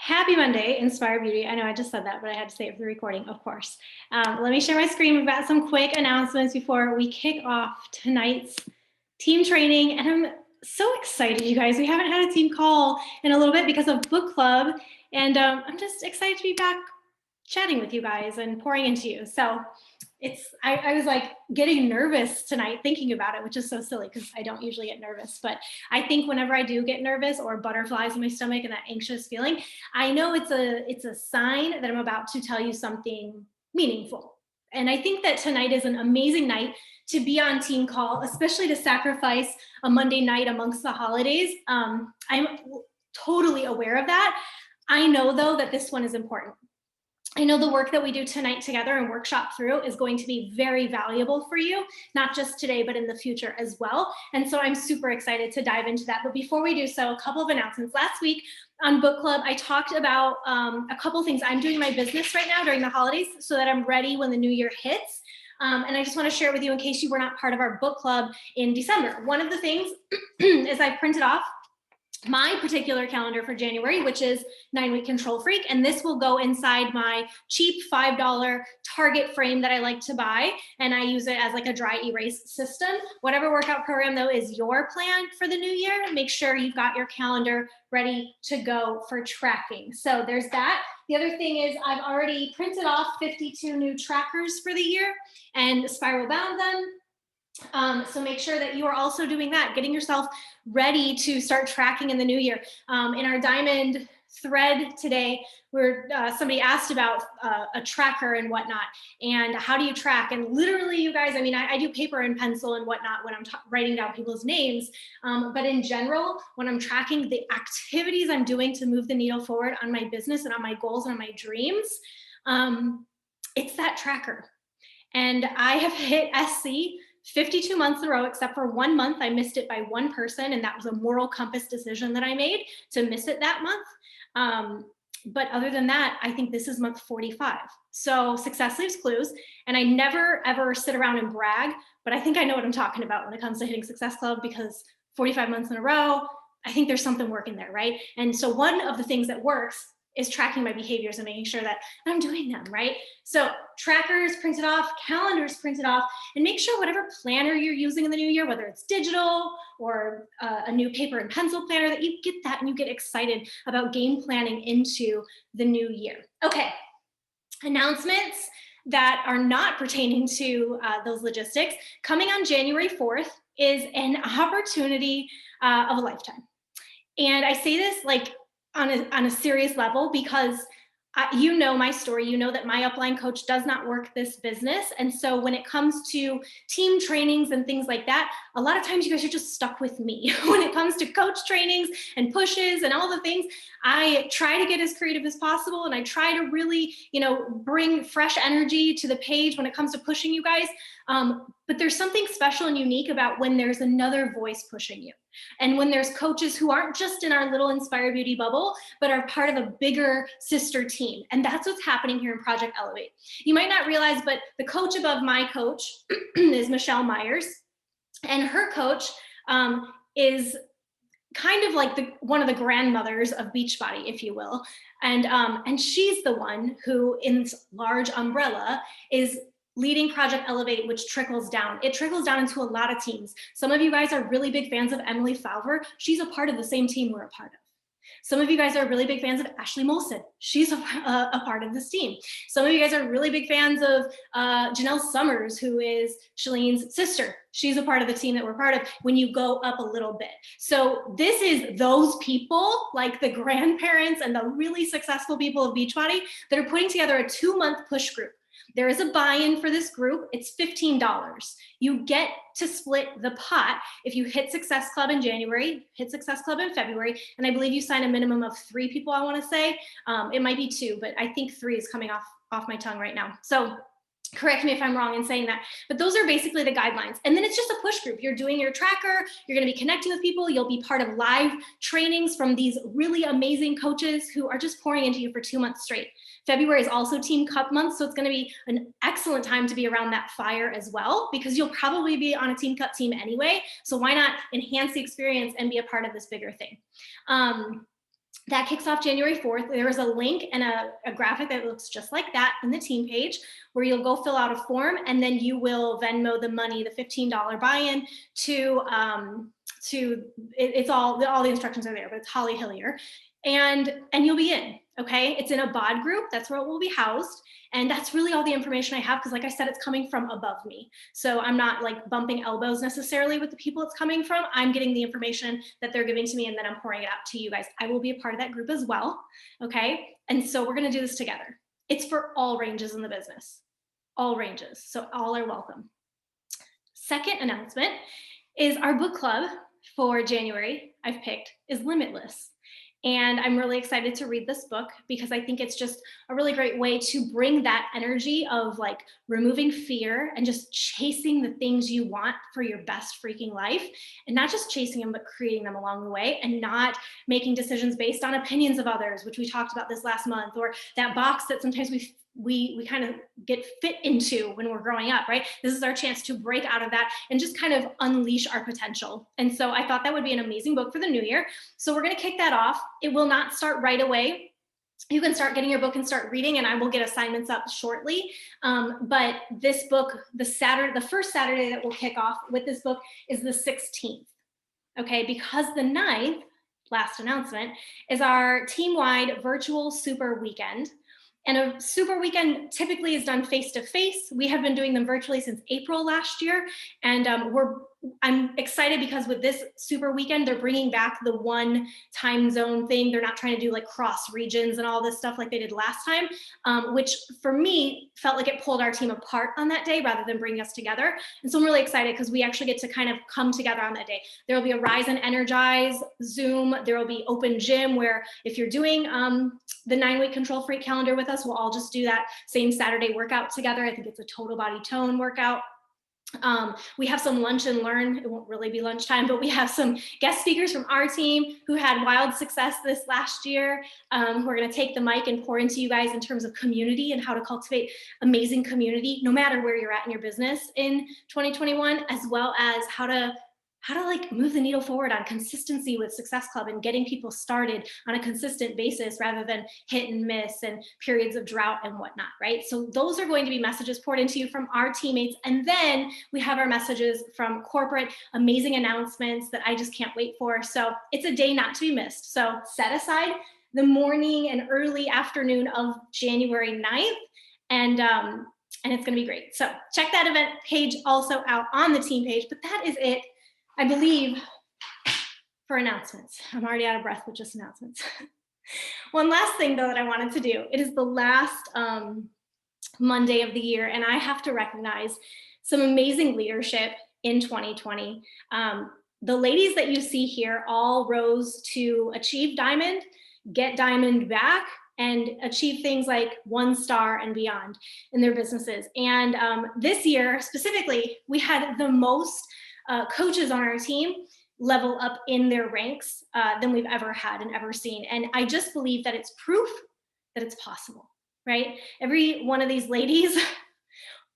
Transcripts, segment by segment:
Happy Monday, Inspire Beauty. I know I just said that, but I had to say it for the recording, of course. Let me share my screen. We've got some quick announcements before we kick off tonight's team training. And I'm so excited, you guys. We haven't had a team call in a little bit because of book club. And I'm just excited to be back chatting with you guys and pouring into you. So I was like getting nervous tonight thinking about it, which is so silly because I don't usually get nervous. But I think whenever I do get nervous or butterflies in my stomach and that anxious feeling, I know it's a sign that I'm about to tell you something meaningful. And I think that tonight is an amazing night to be on team call, especially to sacrifice a Monday night amongst the holidays. I'm totally aware of that. I know though that this one is important. I know the work that we do tonight together and workshop through is going to be very valuable for you, not just today, but in the future as well. And so I'm super excited to dive into that. But before we do so, a couple of announcements. Last week on book club, I talked about a couple of things I'm doing in my business right now during the holidays so that I'm ready when the new year hits. And I just want to share it with you in case you were not part of our book club in December. One of the things is I printed off my particular calendar for January, which is 9-week Control Freak. And this will go inside my cheap $5 Target frame that I like to buy. And I use it as like a dry erase system. Whatever workout program though is your plan for the new year, make sure you've got your calendar ready to go for tracking. So there's that. The other thing is I've already printed off 52 new trackers for the year and spiral bound them. So make sure that you are also doing that, getting yourself ready to start tracking in the new year. In our diamond thread today, where somebody asked about a tracker and whatnot, and how do you track? And literally, you guys, I mean, I do paper and pencil and whatnot when I'm writing down people's names. But in general, when I'm tracking the activities I'm doing to move the needle forward on my business and on my goals and on my dreams, it's that tracker. And I have hit SC 52 months in a row, except for 1 month. I missed it by one person, and that was a moral compass decision that I made to miss it that month. But other than that, I think this is month 45. So success leaves clues. And I never, ever sit around and brag, but I think I know what I'm talking about when it comes to hitting Success Club, because 45 months in a row, I think there's something working there, right? And so one of the things that works is tracking my behaviors and making sure that I'm doing them, right? So trackers printed off, calendars printed off, and make sure whatever planner you're using in the new year, whether it's digital or a new paper and pencil planner, that you get that and you get excited about game planning into the new year. Okay, announcements that are not pertaining to those logistics. Coming on January 4th is an opportunity of a lifetime. And I say this like on a serious level because you know my story. You know that my upline coach does not work this business. And so when it comes to team trainings and things like that, a lot of times you guys are just stuck with me. When it comes to coach trainings and pushes and all the things, I try to get as creative as possible. And I try to really, bring fresh energy to the page when it comes to pushing you guys. But there's something special and unique about when there's another voice pushing you. And when there's coaches who aren't just in our little Inspire Beauty bubble, but are part of a bigger sister team. And that's what's happening here in Project Elevate. You might not realize, but the coach above my coach is Michelle Myers. And her coach is kind of like one of the grandmothers of Beachbody, if you will. And she's the one who, in this large umbrella, is leading Project Elevate, which trickles down. It trickles down into a lot of teams. Some of you guys are really big fans of Emily Falver. She's a part of the same team we're a part of. Some of you guys are really big fans of Ashley Molson. She's a part of this team. Some of you guys are really big fans of Janelle Summers, who is Shalene's sister. She's a part of the team that we're part of when you go up a little bit. So this is those people, like the grandparents and the really successful people of Beachbody, that are putting together a 2-month push group. There is a buy-in for this group. It's $15. You get to split the pot if you hit Success Club in January, hit Success Club in February, and I believe you sign a minimum of 3 people, I want to say. It might be 2, but I think 3 is coming off my tongue right now. So correct me if I'm wrong in saying that, but those are basically the guidelines. And then it's just a push group. You're doing your tracker, you're going to be connecting with people, you'll be part of live trainings from these really amazing coaches who are just pouring into you for 2 months straight. February is also Team Cup month, so it's going to be an excellent time to be around that fire as well, because you'll probably be on a Team Cup team anyway, so why not enhance the experience and be a part of this bigger thing? That kicks off January 4th. There is a link and a graphic that looks just like that in the team page where you'll go fill out a form, and then you will Venmo the money, the $15 buy-in it's all the instructions are there, but it's Holly Hillier, and you'll be in. Okay, it's in a bod group. That's where it will be housed. And that's really all the information I have, because like I said, it's coming from above me. So I'm not like bumping elbows necessarily with the people it's coming from. I'm getting the information that they're giving to me, and then I'm pouring it out to you guys. I will be a part of that group as well. Okay. And so we're going to do this together. It's for all ranges in the business, all ranges. So all are welcome. Second announcement is our book club for January, I've picked, is Limitless. And I'm really excited to read this book because I think it's just a really great way to bring that energy of like removing fear and just chasing the things you want for your best freaking life, and not just chasing them, but creating them along the way, and not making decisions based on opinions of others, which we talked about this last month, or that box that sometimes we kind of get fit into when we're growing up, right? This is our chance to break out of that and just kind of unleash our potential. And so I thought that would be an amazing book for the new year. So we're going to kick that off. It will not start right away. You can start getting your book and start reading, and I will get assignments up shortly. But this book, the first Saturday that we'll kick off with this book is the 16th. Okay, because the 9th, last announcement, is our team-wide virtual super weekend. And a super weekend typically is done face-to-face. We have been doing them virtually since April last year. And I'm excited because with this super weekend, they're bringing back the one time zone thing. They're not trying to do like cross regions and all this stuff like they did last time, which for me felt like it pulled our team apart on that day rather than bringing us together. And so I'm really excited because we actually get to kind of come together on that day. There will be a Rise and Energize Zoom. There will be open gym where if you're doing the 9-week Control Freak calendar with us, we'll all just do that same Saturday workout together. I think it's a total body tone workout. We have some lunch and learn. It won't really be lunchtime, but we have some guest speakers from our team who had wild success this last year, who are going to take the mic and pour into you guys in terms of community and how to cultivate amazing community, no matter where you're at in your business in 2021, as well as how to like move the needle forward on consistency with Success Club and getting people started on a consistent basis rather than hit and miss and periods of drought and whatnot, right? So those are going to be messages poured into you from our teammates. And then we have our messages from corporate, amazing announcements that I just can't wait for. So it's a day not to be missed. So set aside the morning and early afternoon of January 9th. And it's going to be great. So check that event page also out on the team page. But that is it, I believe, for announcements. I'm already out of breath with just announcements. One last thing, though, that I wanted to do. It is the last Monday of the year, and I have to recognize some amazing leadership in 2020. The ladies that you see here all rose to achieve Diamond, get Diamond back, and achieve things like 1 star and beyond in their businesses. And this year, specifically, we had the most coaches on our team level up in their ranks than we've ever had and ever seen. And I just believe that it's proof that it's possible, right? Every one of these ladies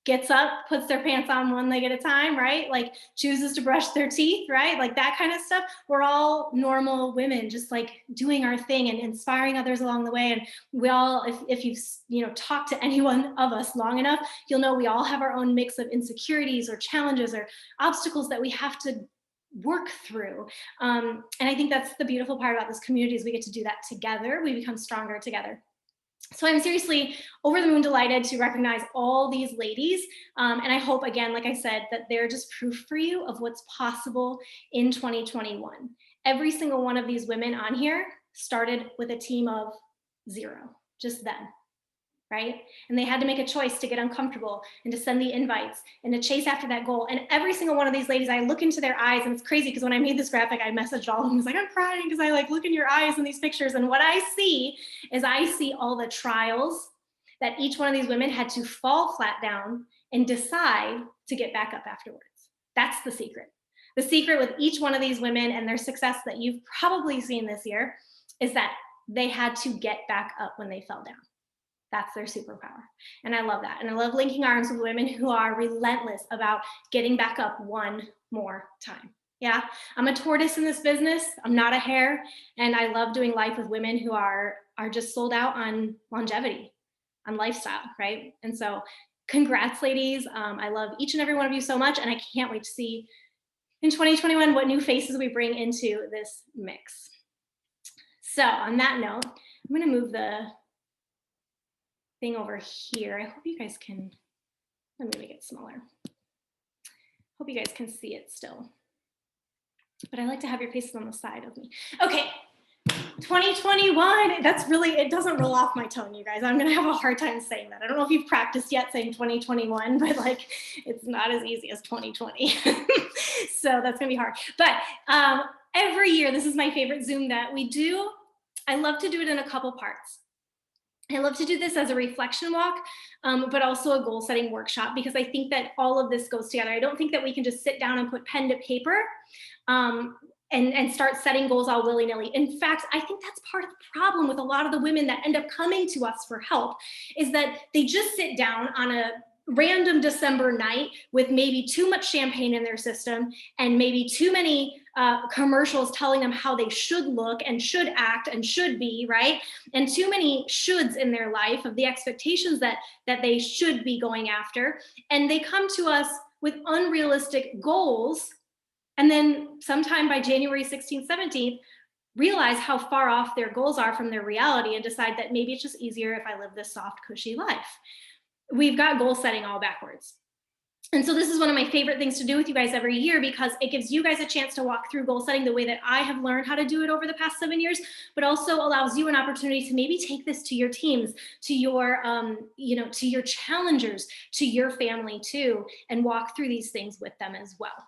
gets up, puts their pants on one leg at a time, right? Like chooses to brush their teeth, right? Like that kind of stuff. We're all normal women, just like doing our thing and inspiring others along the way. And we all, if you've talked to any one of us long enough, you'll know we all have our own mix of insecurities or challenges or obstacles that we have to work through. And I think that's the beautiful part about this community is we get to do that together. We become stronger together. So I'm seriously over the moon delighted to recognize all these ladies. And I hope, again, like I said, that they're just proof for you of what's possible in 2021. Every single one of these women on here started with a team of 0, just them, right? And they had to make a choice to get uncomfortable and to send the invites and to chase after that goal. And every single one of these ladies, I look into their eyes, and it's crazy because when I made this graphic, I messaged all of them. I was like, I'm crying because I like look in your eyes in these pictures. And what I see is I see all the trials that each one of these women had to fall flat down and decide to get back up afterwards. That's the secret. The secret with each one of these women and their success that you've probably seen this year is that they had to get back up when they fell down. That's their superpower. And I love that. And I love linking arms with women who are relentless about getting back up one more time. Yeah, I'm a tortoise in this business. I'm not a hare, and I love doing life with women who are just sold out on longevity, on lifestyle, right? And so, congrats, ladies. I love each and every one of you so much, and I can't wait to see in 2021 what new faces we bring into this mix. So, on that note, I'm going to move the thing over here. I hope you guys can. Let me make it smaller. Hope you guys can see it still. But I like to have your faces on the side of me. Okay, 2021, that's really, it doesn't roll off my tongue, you guys. I'm gonna have a hard time saying that. I don't know if you've practiced yet saying 2021, but like, it's not as easy as 2020. So that's gonna be hard. But every year, this is my favorite Zoom that we do. I love to do it in a couple parts. I love to do this as a reflection walk, but also a goal setting workshop, because I think that all of this goes together. I don't think that we can just sit down and put pen to paper and start setting goals all willy-nilly. In fact, I think that's part of the problem with a lot of the women that end up coming to us for help, is that they just sit down on a random December night with maybe too much champagne in their system and maybe too many commercials telling them how they should look and should act and should be, right? And too many shoulds in their life of the expectations that they should be going after. And they come to us with unrealistic goals. And then sometime by January 16th, 17th, realize how far off their goals are from their reality and decide that maybe it's just easier if I live this soft, cushy life. We've got goal setting all backwards. And so this is one of my favorite things to do with you guys every year, because it gives you guys a chance to walk through goal setting the way that I have learned how to do it over the past 7 years, but also allows you an opportunity to maybe take this to your teams, to your, to your challengers, to your family too, and walk through these things with them as well.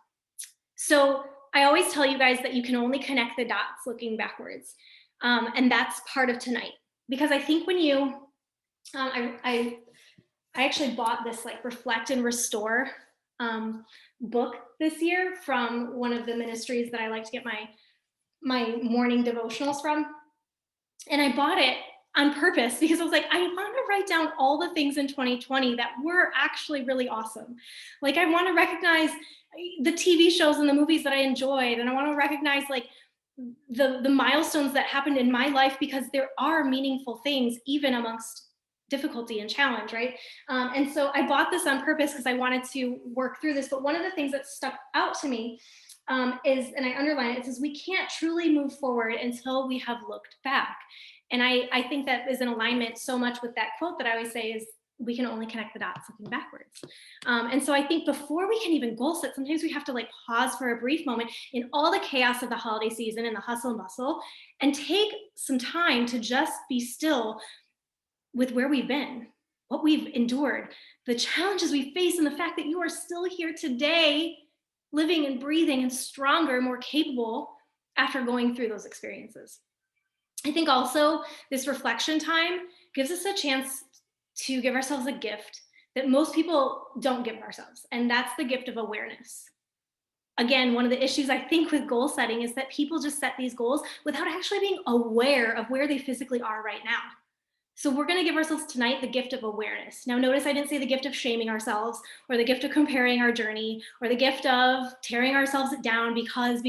So I always tell you guys that you can only connect the dots looking backwards. And that's part of tonight, because I think when you, I actually bought this like Reflect and Restore book this year from one of the ministries that I like to get my morning devotionals from. And I bought it on purpose because I was like, I want to write down all the things in 2020 that were actually really awesome. Like, I want to recognize the TV shows and the movies that I enjoyed. And I want to recognize like the milestones that happened in my life, because there are meaningful things even amongst difficulty and challenge, right? And so I bought this on purpose because I wanted to work through this. But one of the things that stuck out to me is, and I underline it, it says, we can't truly move forward until we have looked back. And I think that is in alignment so much with that quote that I always say is, we can only connect the dots looking backwards. And so I think before we can even goal set, sometimes we have to like pause for a brief moment in all the chaos of the holiday season and the hustle and bustle, and take some time to just be still with where we've been, what we've endured, the challenges we face, and the fact that you are still here today, living and breathing and stronger, more capable after going through those experiences. I think also this reflection time gives us a chance to give ourselves a gift that most people don't give ourselves, and that's the gift of awareness. Again, one of the issues I think with goal setting is that people just set these goals without actually being aware of where they physically are right now. So we're going to give ourselves tonight the gift of awareness. Now, notice I didn't say the gift of shaming ourselves, or the gift of comparing our journey, or the gift of tearing ourselves down because,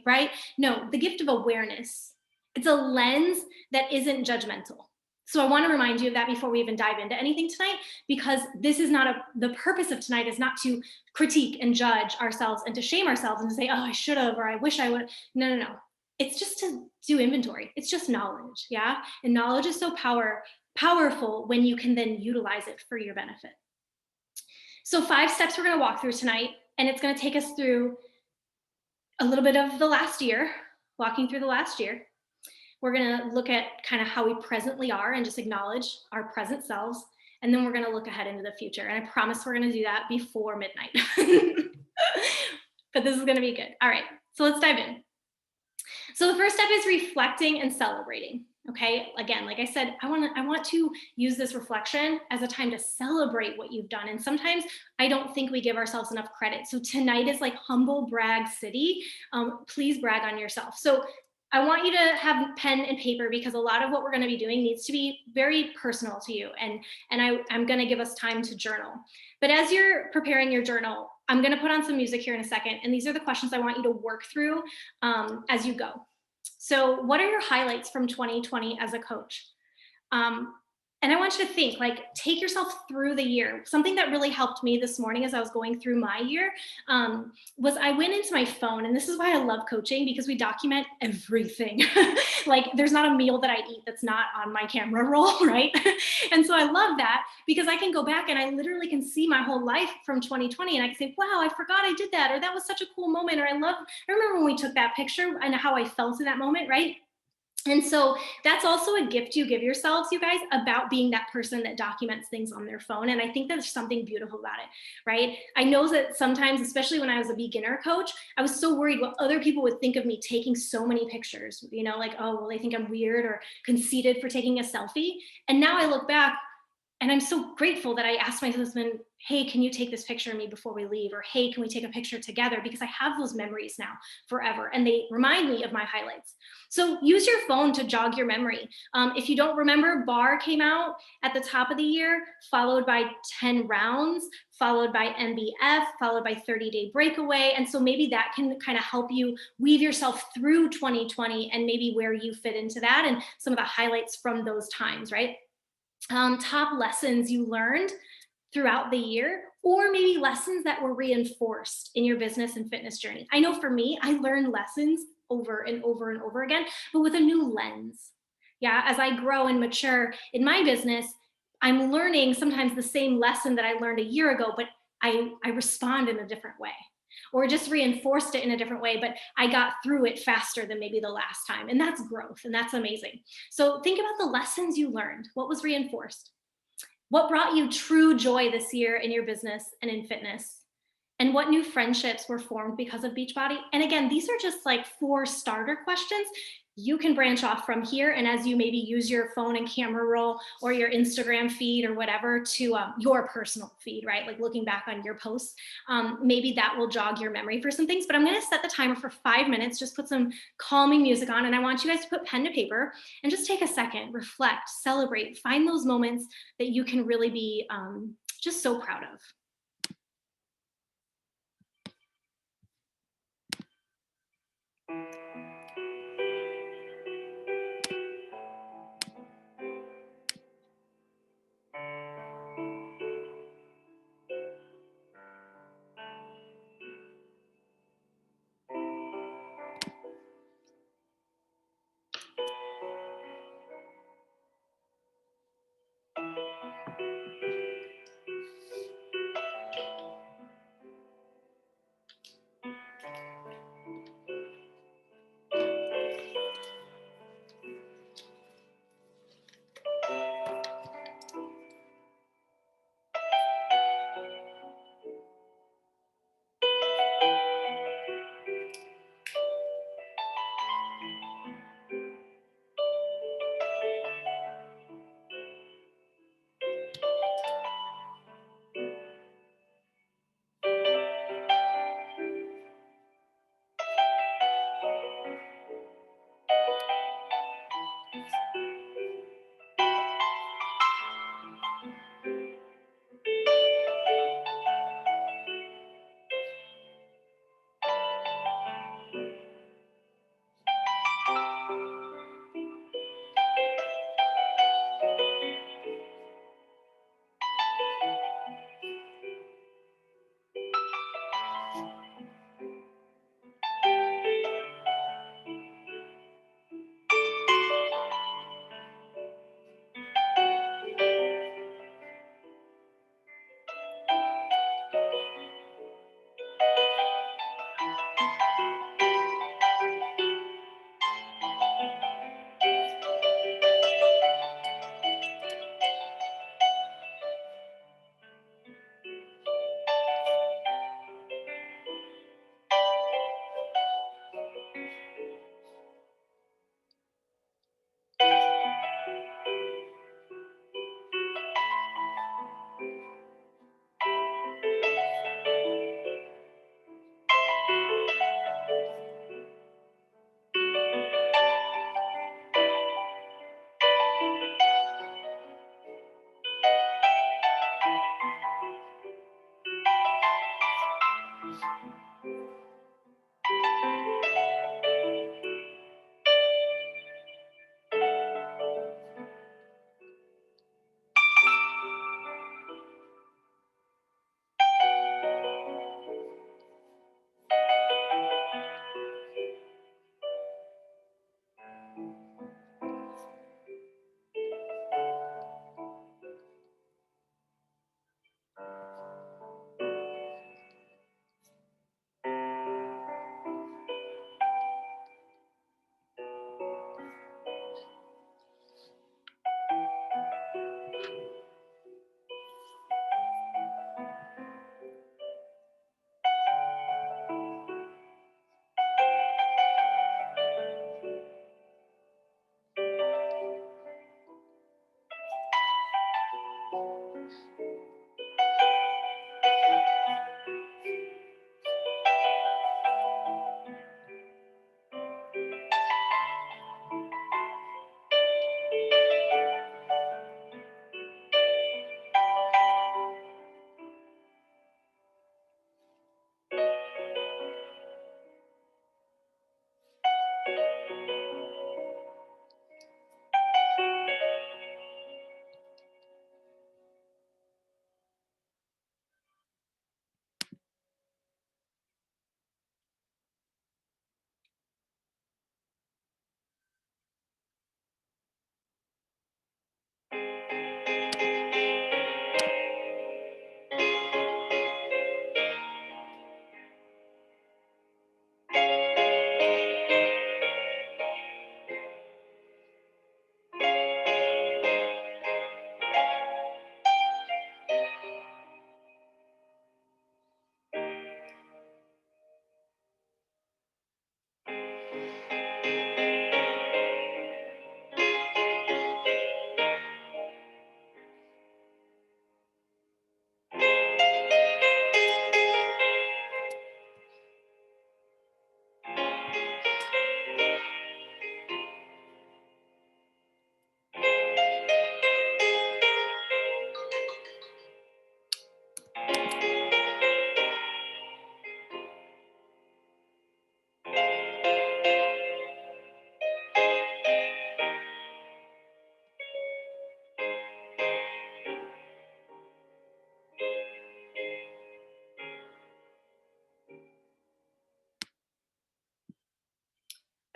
right? No, the gift of awareness. It's a lens that isn't judgmental. So I want to remind you of that before we even dive into anything tonight, because this is not the purpose of tonight is not to critique and judge ourselves and to shame ourselves and to say, oh, I should have, or I wish I would. No. It's just to do inventory. It's just knowledge, yeah? And knowledge is so powerful when you can then utilize it for your benefit. So 5 steps we're gonna walk through tonight, and it's gonna take us through a little bit of the last year, walking through the last year. We're gonna look at kind of how we presently are and just acknowledge our present selves. And then we're gonna look ahead into the future. And I promise we're gonna do that before midnight. But this is gonna be good. All right, so let's dive in. So the first step is reflecting and celebrating. Okay, again, like I said, I want to use this reflection as a time to celebrate what you've done. And sometimes I don't think we give ourselves enough credit. So tonight is like humble brag city. Please brag on yourself. So I want you to have pen and paper, because a lot of what we're going to be doing needs to be very personal to you. And I'm going to give us time to journal. But as you're preparing your journal, I'm going to put on some music here in a second, and these are the questions I want you to work through as you go. So, what are your highlights from 2020 as a coach? Um, and I want you to think, like, take yourself through the year. Something that really helped me this morning as I was going through my year was I went into my phone, and this is why I love coaching, because we document everything. Like, there's not a meal that I eat that's not on my camera roll, right? And so I love that because I can go back and I literally can see my whole life from 2020, and I can say, wow, I forgot I did that, or that was such a cool moment, or I remember when we took that picture and how I felt in that moment, right? And so that's also a gift you give yourselves, you guys, about being that person that documents things on their phone. And I think there's something beautiful about it, right? I know that sometimes, especially when I was a beginner coach, I was so worried what other people would think of me taking so many pictures, you know, like, oh, well, they think I'm weird or conceited for taking a selfie. And now I look back, and I'm so grateful that I asked my husband, hey, can you take this picture of me before we leave? Or hey, can we take a picture together? Because I have those memories now forever, and they remind me of my highlights. So use your phone to jog your memory. If you don't remember, Bar came out at the top of the year, followed by 10 rounds, followed by MBF, followed by 30-day breakaway. And so maybe that can kind of help you weave yourself through 2020 and maybe where you fit into that and some of the highlights from those times, right? Top lessons you learned throughout the year, or maybe lessons that were reinforced in your business and fitness journey. I know for me, I learned lessons over and over and over again, but with a new lens. Yeah, as I grow and mature in my business, I'm learning sometimes the same lesson that I learned a year ago, but I respond in a different way, or just reinforced it in a different way, but I got through it faster than maybe the last time. And that's growth, and that's amazing. So think about the lessons you learned. What was reinforced? What brought you true joy this year in your business and in fitness? And what new friendships were formed because of Beachbody? And again, these are just like 4 starter questions. You can branch off from here. And as you maybe use your phone and camera roll or your Instagram feed or whatever to your personal feed, right? Like looking back on your posts, maybe that will jog your memory for some things. But I'm going to set the timer for 5 minutes, just put some calming music on. And I want you guys to put pen to paper and just take a second, reflect, celebrate, find those moments that you can really be just so proud of.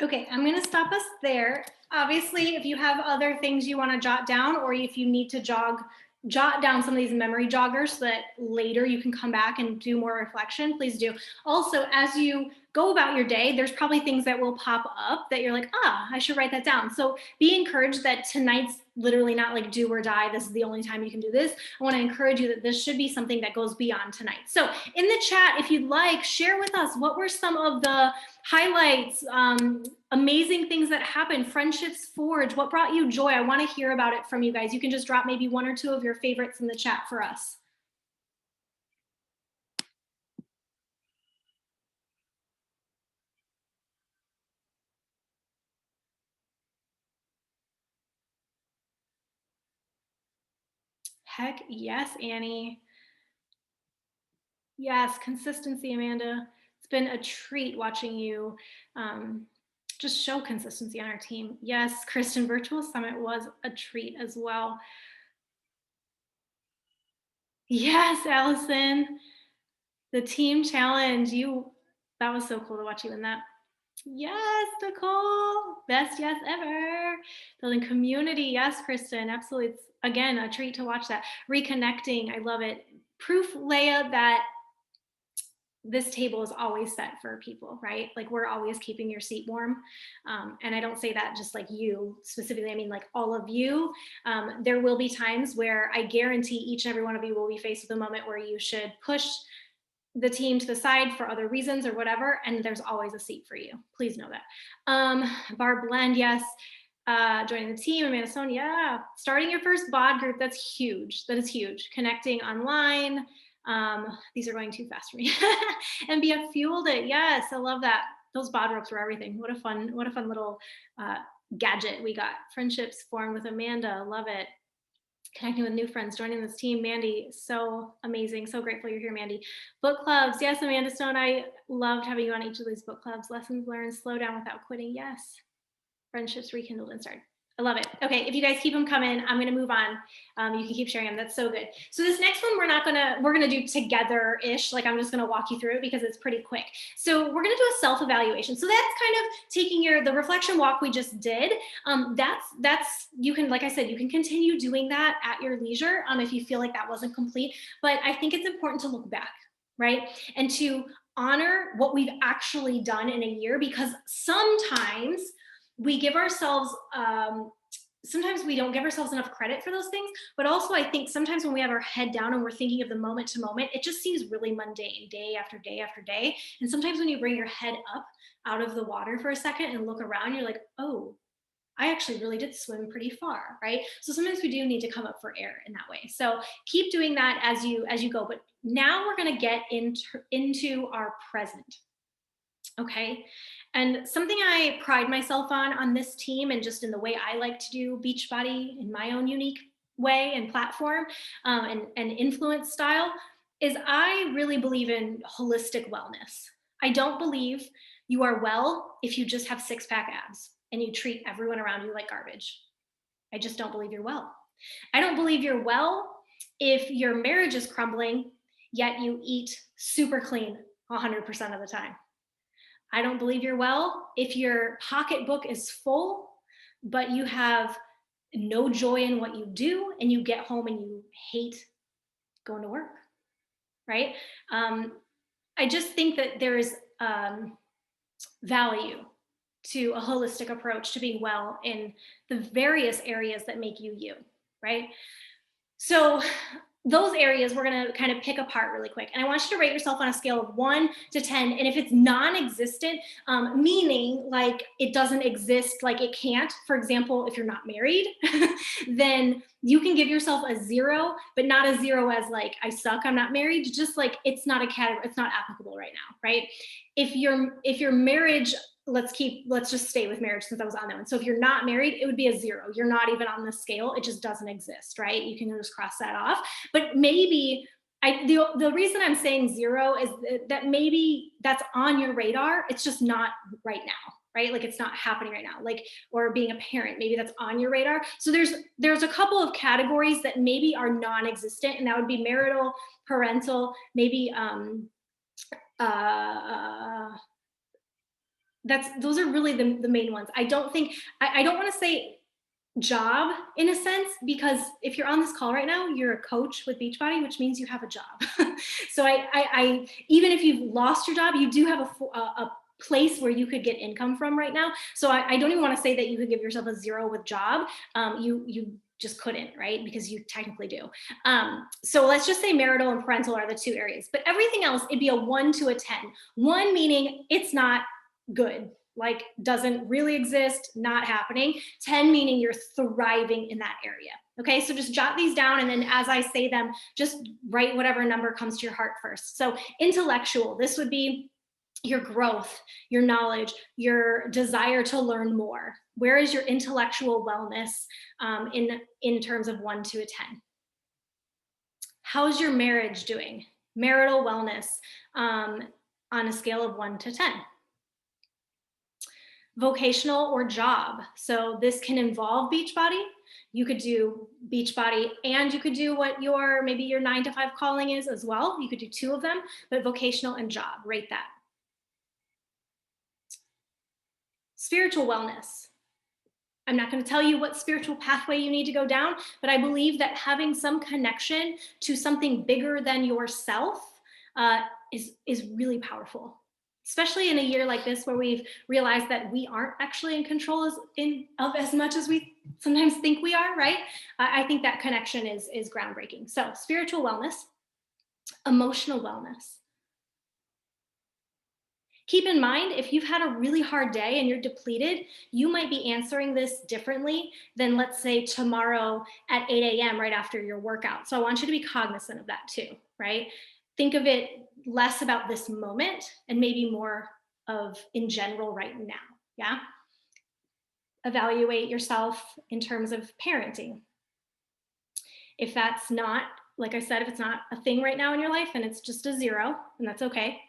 Okay, I'm going to stop us there. Obviously, if you have other things you want to jot down, or if you need to jot down some of these memory joggers so that later you can come back and do more reflection, please do. Also, as you go about your day, there's probably things that will pop up that you're like, I should write that down. So be encouraged that tonight's literally not like do or die. This is the only time you can do this. I want to encourage you that this should be something that goes beyond tonight. So in the chat, if you'd like, share with us what were some of the highlights, amazing things that happened, friendships forged, what brought you joy? I want to hear about it from you guys. You can just drop maybe one or two of your favorites in the chat for us. Heck yes, Annie. Yes, consistency, Amanda. It's been a treat watching you just show consistency on our team. Yes, Kristen, Virtual Summit was a treat as well. Yes, Allison, the team challenge, that was so cool to watch you in that. Yes, Nicole, best yes ever. Building community, yes, Kristen, absolutely. It's, again, a treat to watch that. Reconnecting, I love it. Proof, Leia, that this table is always set for people, right? Like we're always keeping your seat warm. And I don't say that just like you specifically, I mean like all of you. There will be times where I guarantee each and every one of you will be faced with a moment where you should push the team to the side for other reasons or whatever, and there's always a seat for you. Please know that. Barb Blend, yes. Joining the team, Amanda Stone, yeah. Starting your first bod group, that's huge. That is huge. Connecting online. These are going too fast for me. MBF fueled it. Yes, I love that. Those bod ropes were everything. What a fun little gadget we got. Friendships formed with Amanda. Love it. Connecting with new friends, joining this team. Mandy, so amazing. So grateful you're here, Mandy. Book clubs. Yes, Amanda Stone, I loved having you on each of these book clubs. Lessons learned, slow down without quitting. Yes. Friendships rekindled and started. I love it. Okay, if you guys keep them coming, I'm gonna move on. You can keep sharing them. That's so good. So this next one, we're gonna do together-ish. Like I'm just gonna walk you through it because it's pretty quick. So we're gonna do a self-evaluation. So that's kind of taking the reflection walk we just did. That's you can, like I said, you can continue doing that at your leisure if you feel like that wasn't complete. But I think it's important to look back, right? And to honor what we've actually done in a year, because sometimes we give ourselves, sometimes we don't give ourselves enough credit for those things, but also I think sometimes when we have our head down and we're thinking of the moment to moment, it just seems really mundane day after day after day. And sometimes when you bring your head up out of the water for a second and look around, you're like, oh, I actually really did swim pretty far, right? So sometimes we do need to come up for air in that way. So keep doing that as you go. But now we're going to get into our present. Okay. And something I pride myself on this team and just in the way I like to do Beachbody in my own unique way and platform and influence style is I really believe in holistic wellness. I don't believe you are well if you just have six-pack abs and you treat everyone around you like garbage. I just don't believe you're well. I don't believe you're well if your marriage is crumbling, yet you eat super clean 100% of the time. I don't believe you're well if your pocketbook is full, but you have no joy in what you do and you get home and you hate going to work, right? I just think that there's value to a holistic approach to being well in the various areas that make you you, right? So those areas we're going to kind of pick apart really quick. And I want you to rate yourself on a scale of 1 to 10. And if it's non-existent, meaning like it doesn't exist, like it can't, for example, if you're not married, then you can give yourself a 0, but not a 0 as like, I suck, I'm not married, just like it's not a category, it's not applicable right now, right? If your marriage, let's just stay with marriage since I was on that one. So if you're not married, it would be a 0. You're not even on the scale. It just doesn't exist, right? You can just cross that off. But maybe the reason I'm saying 0 is that maybe that's on your radar. It's just not right now, right? Like it's not happening right now. Like, or being a parent, maybe that's on your radar. So there's a couple of categories that maybe are non-existent, and that would be marital, parental, maybe those are really the main ones. I don't think, I don't want to say job in a sense, because if you're on this call right now, you're a coach with Beachbody, which means you have a job. So I even if you've lost your job, you do have a place where you could get income from right now. So I don't even want to say that you could give yourself a 0 with job. You just couldn't, right? Because you technically do. So let's just say marital and parental are the 2 areas, but everything else, it'd be a 1 to a 10. 1 meaning it's not good, like doesn't really exist, not happening. 10 meaning you're thriving in that area. Okay, so just jot these down, and then as I say them, just write whatever number comes to your heart first. So intellectual, this would be your growth, your knowledge, your desire to learn more. Where is your intellectual wellness in terms of 1 to a 10? How's your marriage doing? Marital wellness on a scale of 1 to 10. Vocational or job. So this can involve Beachbody. You could do Beachbody and you could do what maybe your 9 to 5 calling is as well. You could do 2 of them, but vocational and job, rate that. Spiritual wellness. I'm not going to tell you what spiritual pathway you need to go down, but I believe that having some connection to something bigger than yourself is really powerful, especially in a year like this where we've realized that we aren't actually in control of as much as we sometimes think we are, right? I think that connection is groundbreaking. So spiritual wellness, emotional wellness. Keep in mind, if you've had a really hard day and you're depleted, you might be answering this differently than, let's say, tomorrow at 8 a.m. right after your workout. So I want you to be cognizant of that too, right? Think of it less about this moment and maybe more of in general right now, yeah? Evaluate yourself in terms of parenting. If that's not, like I said, if it's not a thing right now in your life and it's just a 0, and that's okay.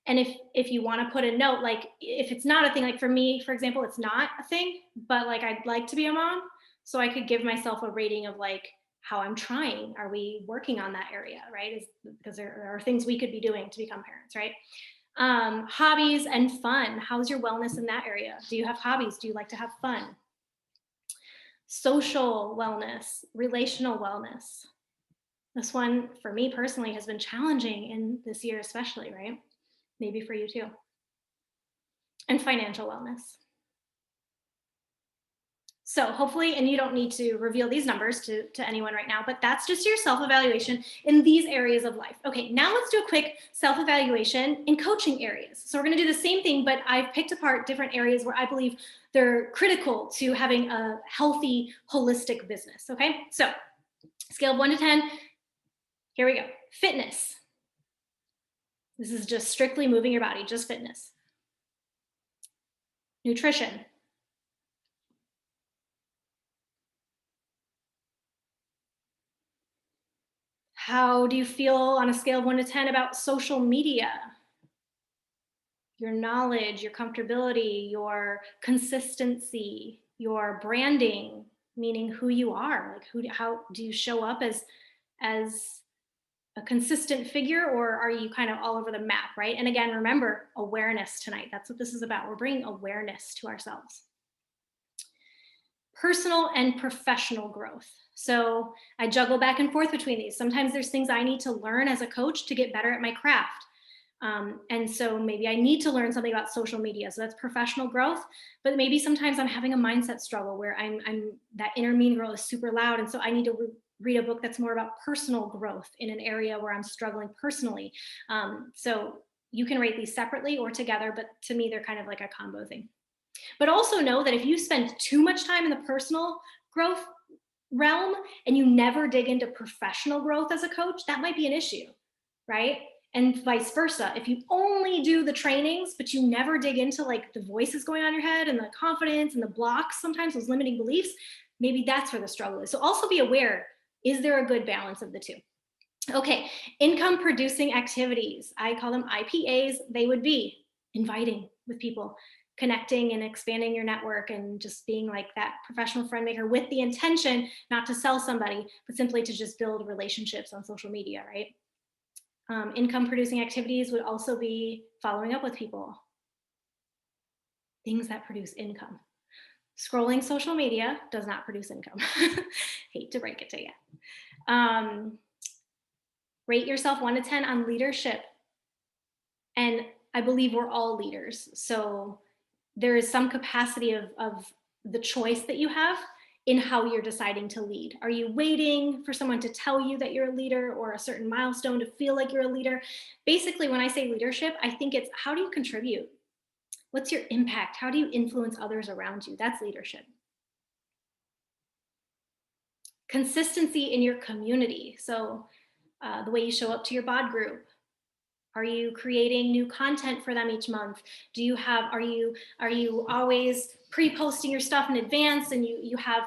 And if you want to put a note, like if it's not a thing, like for me, for example, it's not a thing, but like I'd like to be a mom. So I could give myself a rating of like how I'm trying. Are we working on that area, right? Because there are things we could be doing to become parents, right? Hobbies and fun. How's your wellness in that area? Do you have hobbies? Do you like to have fun? Social wellness, relational wellness. This one for me personally has been challenging in this year, especially, right? Maybe for you too. And financial wellness. So hopefully, and you don't need to reveal these numbers to anyone right now, but that's just your self-evaluation in these areas of life. Okay, now let's do a quick self-evaluation in coaching areas. So we're gonna do the same thing, but I've picked apart different areas where I believe they're critical to having a healthy, holistic business, okay? So scale of 1 to 10, here we go. Fitness. This is just strictly moving your body, just fitness. Nutrition. How do you feel on a scale of 1 to 10 about social media? Your knowledge, your comfortability, your consistency, your branding, meaning who you are. Like how do you show up as a consistent figure, or are you kind of all over the map, right? And again, remember, awareness tonight. That's what this is about. We're bringing awareness to ourselves. Personal and professional growth. So I juggle back and forth between these. Sometimes there's things I need to learn as a coach to get better at my craft. And so maybe I need to learn something about social media. So that's professional growth. But maybe sometimes I'm having a mindset struggle where I'm that inner mean girl is super loud. And so I need to read a book that's more about personal growth in an area where I'm struggling personally. So you can rate these separately or together, but to me, they're kind of like a combo thing. But also know that if you spend too much time in the personal growth realm and you never dig into professional growth as a coach, that might be an issue, right? And vice versa. If you only do the trainings, but you never dig into like the voices going on in your head and the confidence and the blocks, sometimes those limiting beliefs, maybe that's where the struggle is. So also be aware, is there a good balance of the two? Okay, income producing activities. I call them IPAs. They would be inviting with people, connecting and expanding your network, and just being like that professional friend maker with the intention not to sell somebody, but simply to just build relationships on social media, right? Income producing activities would also be following up with people, Things that produce income. Scrolling social media does not produce income. Hate to break it to you. Rate yourself 1 to 10 on leadership. And I believe we're all leaders. So there is some capacity of the choice that you have in how you're deciding to lead. Are you waiting for someone to tell you that you're a leader or a certain milestone to feel like you're a leader? Basically, when I say leadership, I think it's how do you contribute? What's your impact? How do you influence others around you? That's leadership. Consistency in your community. So the way you show up to your bod group. Are you creating new content for them each month? Are you always pre-posting your stuff in advance and you have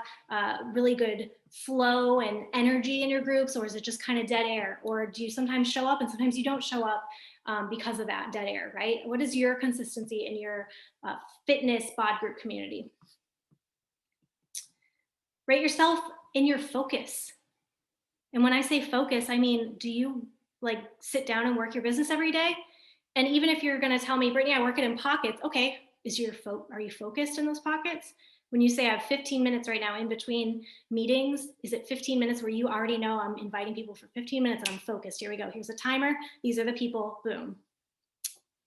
really good flow and energy in your groups, or is it just kind of dead air? Or do you sometimes show up and sometimes you don't show up because of that dead air, right? What is your consistency in your fitness bod group community? Rate yourself in your focus. And when I say focus, I mean, do you like sit down and work your business every day? And even if you're going to tell me, Brittany, I work it in pockets. Okay. Are you focused in those pockets? When you say I have 15 minutes right now in between meetings, is it 15 minutes where you already know I'm inviting people for 15 minutes and I'm focused? Here we go. Here's a timer. These are the people, boom.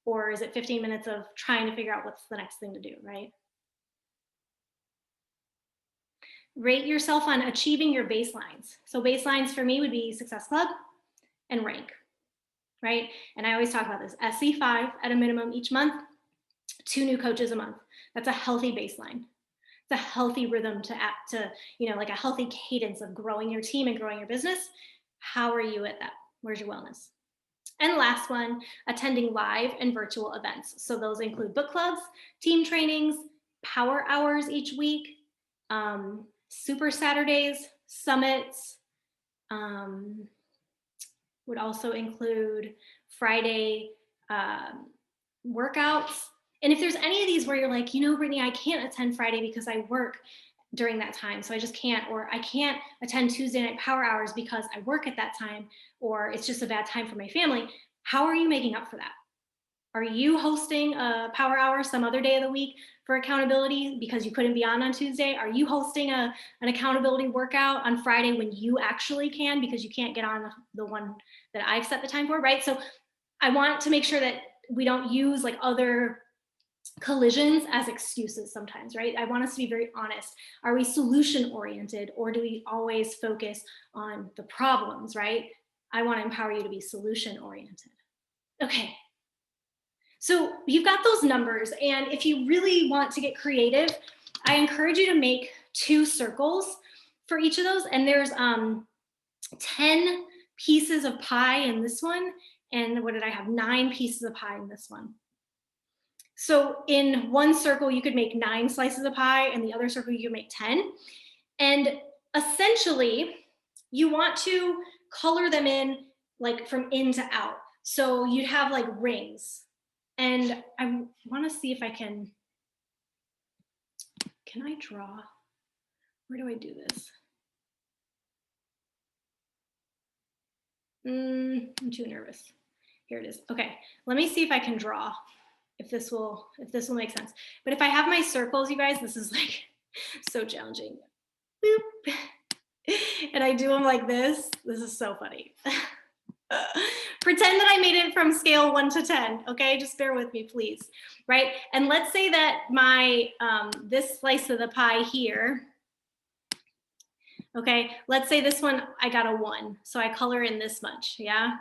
Or is it 15 minutes of trying to figure out what's the next thing to do, right? Rate yourself on achieving your baselines. So baselines for me would be Success Club and rank, right? And I always talk about this, SC5 at a minimum each month, 2 new coaches a month. That's a healthy baseline. It's a healthy rhythm to, like a healthy cadence of growing your team and growing your business. How are you at that? Where's your wellness? And last one, attending live and virtual events. So those include book clubs, team trainings, power hours each week, Super Saturdays, summits, would also include Friday workouts. And if there's any of these where you're like, Brittany, I can't attend Friday because I work during that time, so I just can't, or I can't attend Tuesday night power hours because I work at that time, or it's just a bad time for my family. How are you making up for that? Are you hosting a power hour some other day of the week for accountability because you couldn't be on Tuesday? Are you hosting an accountability workout on Friday when you actually can because you can't get on the one that I've set the time for, right? So I want to make sure that we don't use like other collisions as excuses sometimes, right? I want us to be very honest. Are we solution oriented, or do we always focus on the problems, right? I want to empower you to be solution oriented. Okay. So you've got those numbers, and if you really want to get creative, I encourage you to make 2 circles for each of those. And there's 10 pieces of pie in this one, and what did I have? 9 pieces of pie in this one. So in one circle, you could make 9 slices of pie, and the other circle, you could make 10. And essentially, you want to color them in like from in to out. So you'd have like rings. And I want to see if I can I draw? Where do I do this? I'm too nervous. Here it is. Okay, let me see if I can draw, if this will make sense. But if I have my circles, you guys, this is like so challenging. Boop. And I do them like this. This is so funny. Pretend that I made it from scale 1 to 10. Okay, just bear with me, please. Right, and let's say that my this slice of the pie here. Okay, let's say this one I got a 1, so I color in this much, yeah.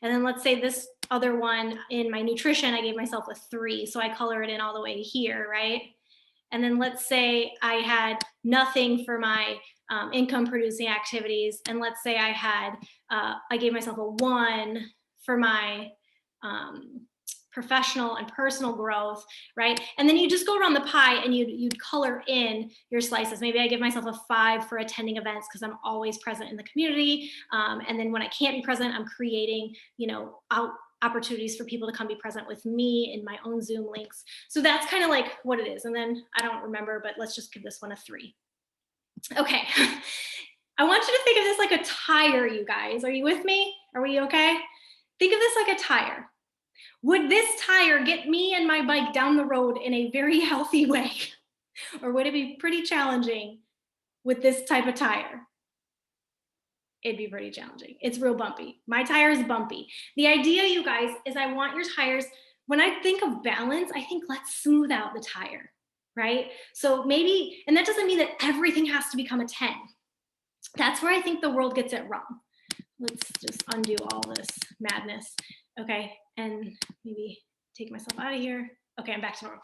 And then let's say this other one in my nutrition, I gave myself a 3, so I color it in all the way here, right? And then let's say I had nothing for my income producing activities. And let's say I gave myself a 1 for my professional and personal growth, right? And then you just go around the pie and you'd color in your slices. Maybe I give myself a 5 for attending events because I'm always present in the community. And then when I can't be present, I'm creating, opportunities for people to come be present with me in my own Zoom links. So that's kind of like what it is. And then I don't remember, but let's just give this one a 3. Okay. I want you to think of this like a tire, you guys. Are you with me? Are we okay? Think of this like a tire. Would this tire get me and my bike down the road in a very healthy way? Or would it be pretty challenging with this type of tire? It'd be pretty challenging. It's real bumpy. My tire is bumpy. The idea, you guys, is I want your tires, when I think of balance, I think let's smooth out the tire, right? So maybe, and that doesn't mean that everything has to become a 10. That's where I think the world gets it wrong. Let's just undo all this madness. Okay, and maybe take myself out of here. Okay, I'm back to normal.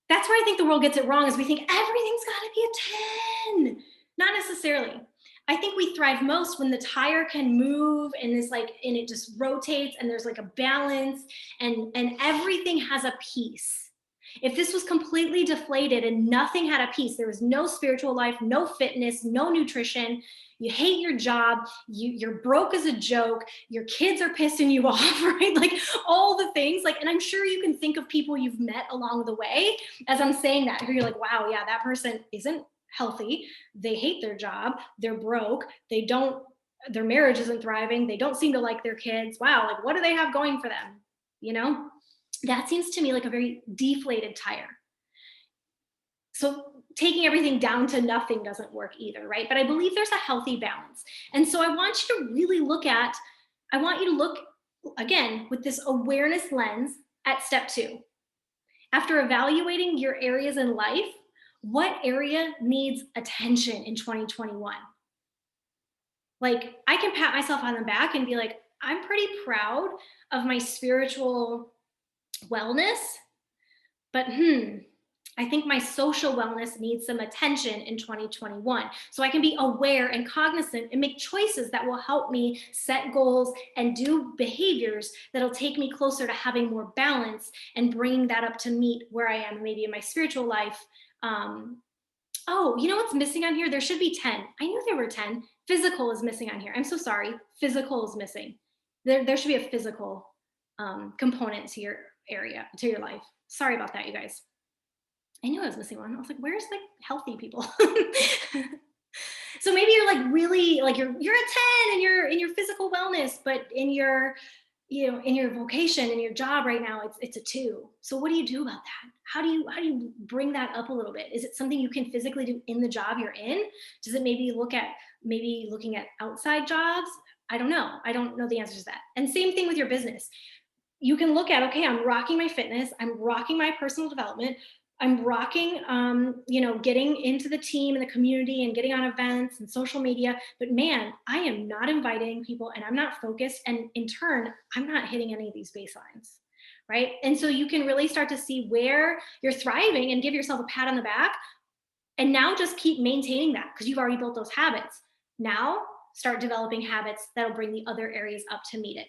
That's where I think the world gets it wrong, is we think everything's gotta be a 10. Not necessarily. I think we thrive most when the tire can move and is like, and it just rotates and there's like a balance and everything has a piece. If this was completely deflated and nothing had a piece, there was no spiritual life, no fitness, no nutrition, you hate your job, you're broke as a joke, your kids are pissing you off, right? Like all the things, like, and I'm sure you can think of people you've met along the way as I'm saying that, who you're like, wow, yeah, that person isn't healthy, they hate their job, they're broke, their marriage isn't thriving, they don't seem to like their kids. Wow, like what do they have going for them? You know, that seems to me like a very deflated tire. So taking everything down to nothing doesn't work either, right? But I believe there's a healthy balance. And so I want you to really I want you to look again with this awareness lens at step 2. After evaluating your areas in life, what area needs attention in 2021? Like, I can pat myself on the back and be like, I'm pretty proud of my spiritual wellness, but I think my social wellness needs some attention in 2021. So I can be aware and cognizant and make choices that will help me set goals and do behaviors that'll take me closer to having more balance and bringing that up to meet where I am maybe in my spiritual life. Oh, you know what's missing on here? There should be 10. I knew there were 10. Physical is missing on here. I'm so sorry. Physical is missing. There should be a physical component to your area, to your life. Sorry about that, you guys. I knew I was missing one. I was like, where's like healthy people? So maybe you're like really like you're a 10 and you're in your physical wellness, but in your in your vocation, in your job right now, it's a 2. So what do you do about that? How do you bring that up a little bit? Is it something you can physically do in the job you're in? Does it maybe looking at outside jobs? I don't know. I don't know the answer to that. And same thing with your business. You can look at, okay, I'm rocking my fitness, I'm rocking my personal development, I'm rocking, getting into the team and the community and getting on events and social media. But man, I am not inviting people and I'm not focused. And in turn, I'm not hitting any of these baselines, right? And so you can really start to see where you're thriving and give yourself a pat on the back. And now just keep maintaining that because you've already built those habits. Now start developing habits that'll bring the other areas up to meet it.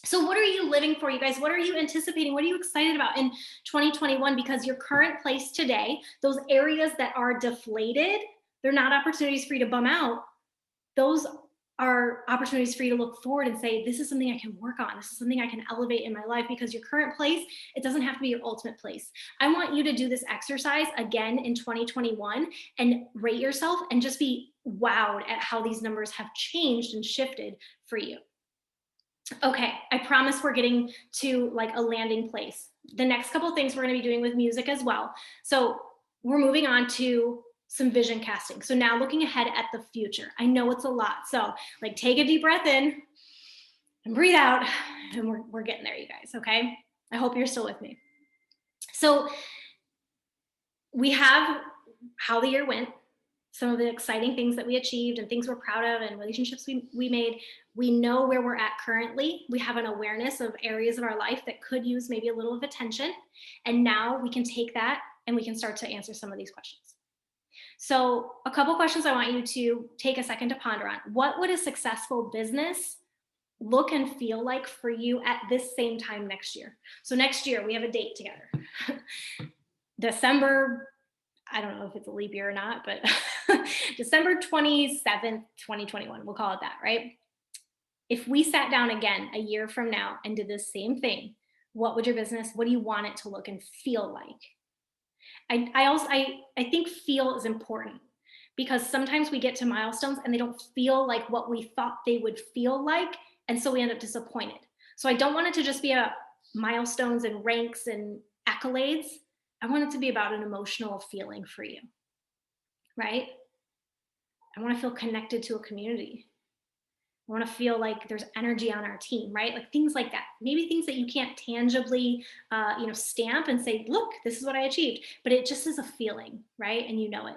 So what are you living for, you guys? What are you anticipating? What are you excited about in 2021? Because your current place today, those areas that are deflated, they're not opportunities for you to bum out. Those are opportunities for you to look forward and say, this is something I can work on. This is something I can elevate in my life, because your current place, it doesn't have to be your ultimate place. I want you to do this exercise again in 2021 and rate yourself and just be wowed at how these numbers have changed and shifted for you. Okay, I promise we're getting to like a landing place. The next couple of things we're going to be doing with music as well. So we're moving on to some vision casting. So now looking ahead at the future. I know it's a lot. So like take a deep breath in and breathe out, and we're getting there, you guys, okay? I hope you're still with me. So we have how the year went, some of the exciting things that we achieved and things we're proud of and relationships we made. We know where we're at currently. We have an awareness of areas of our life that could use maybe a little of attention. And now we can take that and we can start to answer some of these questions. So a couple questions I want you to take a second to ponder on. What would a successful business look and feel like for you at this same time next year? So next year, we have a date together. December, I don't know if it's a leap year or not, but December 27th, 2021, we'll call it that, right? If we sat down again a year from now and did the same thing, what would your business, what do you want it to look and feel like? I think feel is important, because sometimes we get to milestones and they don't feel like what we thought they would feel like. And so we end up disappointed. So I don't want it to just be about milestones and ranks and accolades. I want it to be about an emotional feeling for you, right? I want to feel connected to a community. I want to feel like there's energy on our team, right? Like things like that. Maybe things that you can't tangibly, stamp and say, "Look, this is what I achieved," but it just is a feeling, right? And you know it.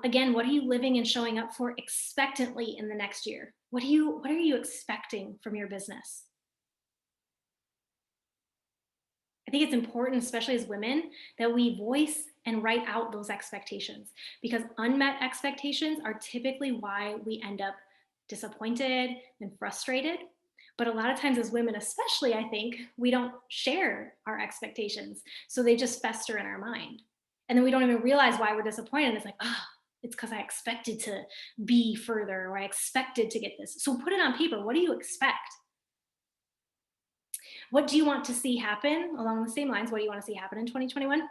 Again, what are you living and showing up for expectantly in the next year? What are you expecting from your business? I think it's important, especially as women, that we voice and write out those expectations, because unmet expectations are typically why we end up disappointed and frustrated. But a lot of times, as women, especially, I think we don't share our expectations. So they just fester in our mind. And then we don't even realize why we're disappointed. It's like, oh, it's because I expected to be further, or I expected to get this. So put it on paper. What do you expect? What do you want to see happen along the same lines? What do you want to see happen in 2021?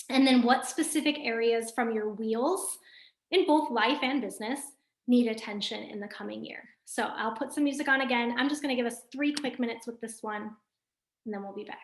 And then what specific areas from your wheels in both life and business need attention in the coming year? So I'll put some music on again. I'm just going to give us 3 quick minutes with this one, and then we'll be back.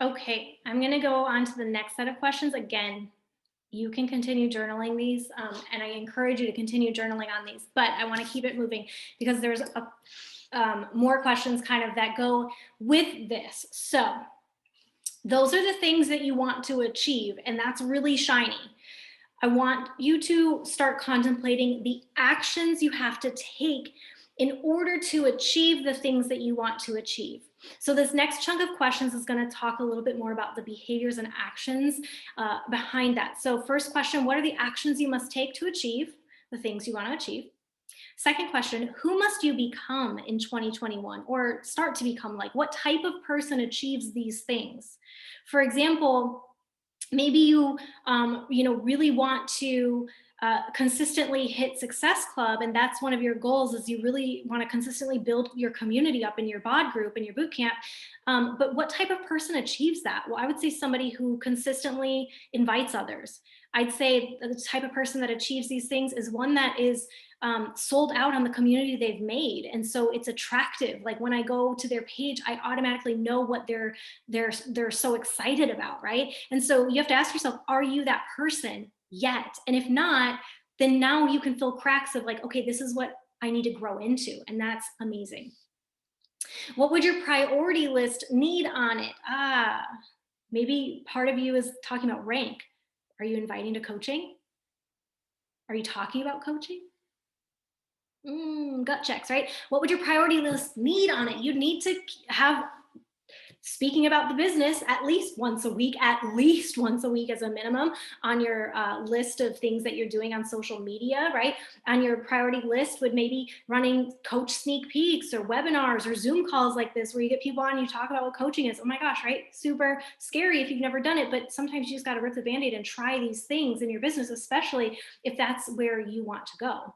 Okay, I'm going to go on to the next set of questions. Again, you can continue journaling these, and I encourage you to continue journaling on these, but I want to keep it moving because there's more questions kind of that go with this. So those are the things that you want to achieve, and that's really shiny. I want you to start contemplating the actions you have to take in order to achieve the things that you want to achieve. So this next chunk of questions is going to talk a little bit more about the behaviors and actions behind that. So first question, what are the actions you must take to achieve the things you want to achieve? Second question, who must you become in 2021 or start to become like? What type of person achieves these things? For example, maybe you really want to consistently hit Success Club, and that's one of your goals, is you really want to consistently build your community up in your bod group and your boot camp. But what type of person achieves that? Well, I would say somebody who consistently invites others. I'd say the type of person that achieves these things is one that is sold out on the community they've made, and so it's attractive. Like when I go to their page, I automatically know what they're so excited about, right? And so you have to ask yourself, are you that person yet? And if not, then now you can fill cracks of like, okay, this is what I need to grow into, and that's amazing. What would your priority list need on it? Maybe part of you is talking about rank. Are you inviting to coaching? Are you talking about coaching? Gut checks, right? What would your priority list need on it? You need to have speaking about the business at least once a week, as a minimum, on your list of things that you're doing on social media, right? On your priority list would maybe running coach sneak peeks or webinars or Zoom calls like this, where you get people on and you talk about what coaching is. Oh my gosh, right? Super scary if you've never done it, but sometimes you just got to rip the Band-Aid and try these things in your business, especially if that's where you want to go.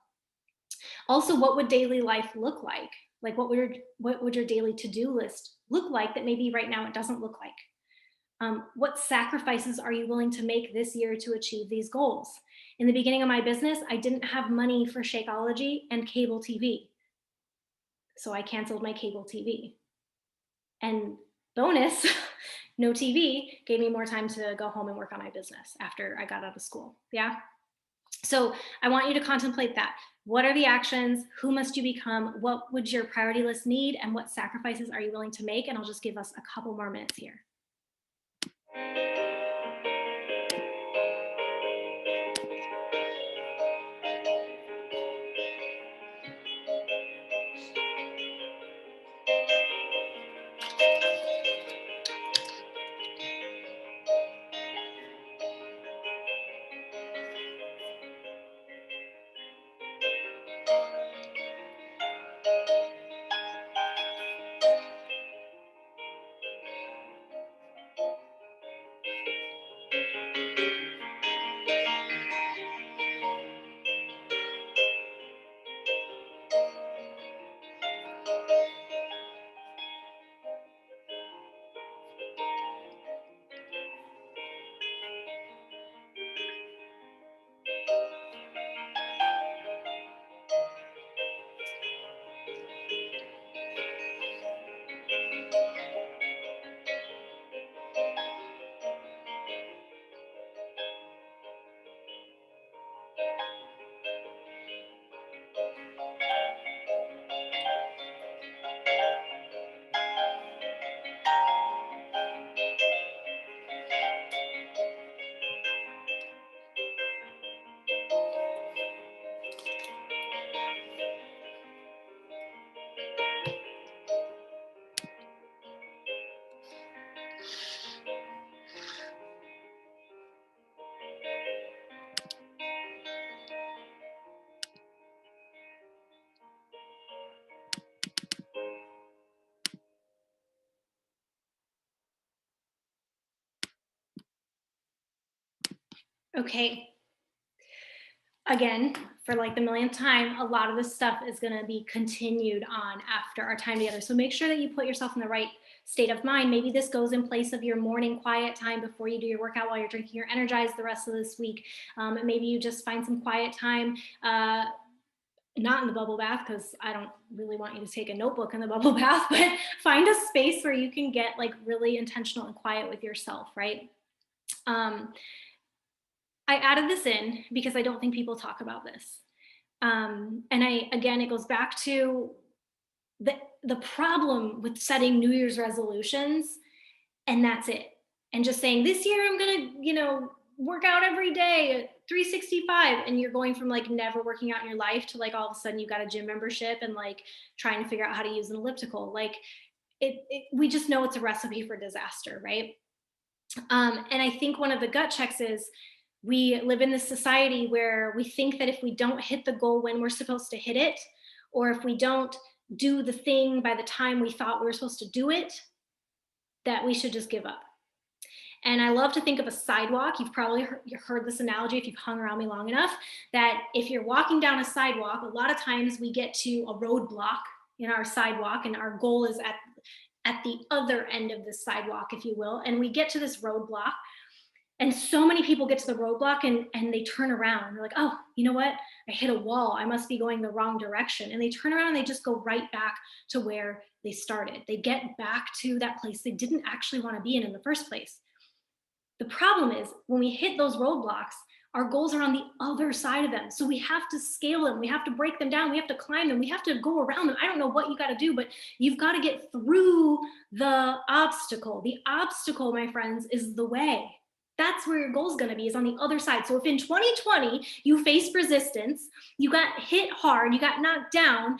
Also, what would daily life look like? Like what would your daily to-do list look like that maybe right now it doesn't look like? What sacrifices are you willing to make this year to achieve these goals? In the beginning of my business, I didn't have money for Shakeology and cable TV. So I canceled my cable TV. And bonus, no TV gave me more time to go home and work on my business after I got out of school. Yeah. So I want you to contemplate that. What are the actions? Who must you become? What would your priority list need? And what sacrifices are you willing to make? And I'll just give us a couple more minutes here. Okay. Again, for like the millionth time, a lot of this stuff is going to be continued on after our time together. So make sure that you put yourself in the right state of mind. Maybe this goes in place of your morning quiet time before you do your workout while you're drinking your Energize the rest of this week. Maybe you just find some quiet time, not in the bubble bath, because I don't really want you to take a notebook in the bubble bath, but find a space where you can get like really intentional and quiet with yourself, right? I added this in because I don't think people talk about this. Again, it goes back to the problem with setting New Year's resolutions, and that's it. And just saying, this year I'm gonna, work out every day, 365, and you're going from like never working out in your life to like all of a sudden you got a gym membership and like trying to figure out how to use an elliptical. Like we just know it's a recipe for disaster, right? And I think one of the gut checks is, we live in this society where we think that if we don't hit the goal when we're supposed to hit it, or if we don't do the thing by the time we thought we were supposed to do it, that we should just give up. And I love to think of a sidewalk. You've probably heard this analogy if you've hung around me long enough, that if you're walking down a sidewalk, a lot of times we get to a roadblock in our sidewalk, and our goal is at the other end of the sidewalk, if you will. And we get to this roadblock, and so many people get to the roadblock and they turn around. They're like, oh, you know what? I hit a wall. I must be going the wrong direction. And they turn around and they just go right back to where they started. They get back to that place they didn't actually want to be in the first place. The problem is when we hit those roadblocks, our goals are on the other side of them. So we have to scale them. We have to break them down. We have to climb them. We have to go around them. I don't know what you got to do, but you've got to get through the obstacle. The obstacle, my friends, is the way. That's where your goal is going to be, is on the other side. So if in 2020 you faced resistance, you got hit hard, you got knocked down,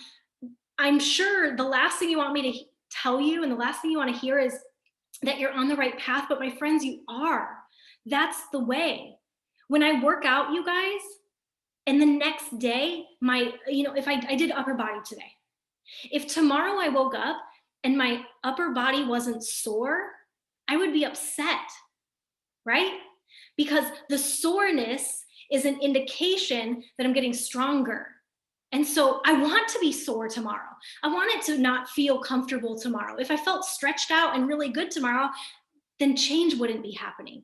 I'm sure the last thing you want me to tell you and the last thing you want to hear is that you're on the right path. But my friends, you are. That's the way. When I work out, you guys, and the next day, if I did upper body today, if tomorrow I woke up and my upper body wasn't sore, I would be upset. Right? Because the soreness is an indication that I'm getting stronger. And so I want to be sore tomorrow. I want it to not feel comfortable tomorrow. If I felt stretched out and really good tomorrow, then change wouldn't be happening.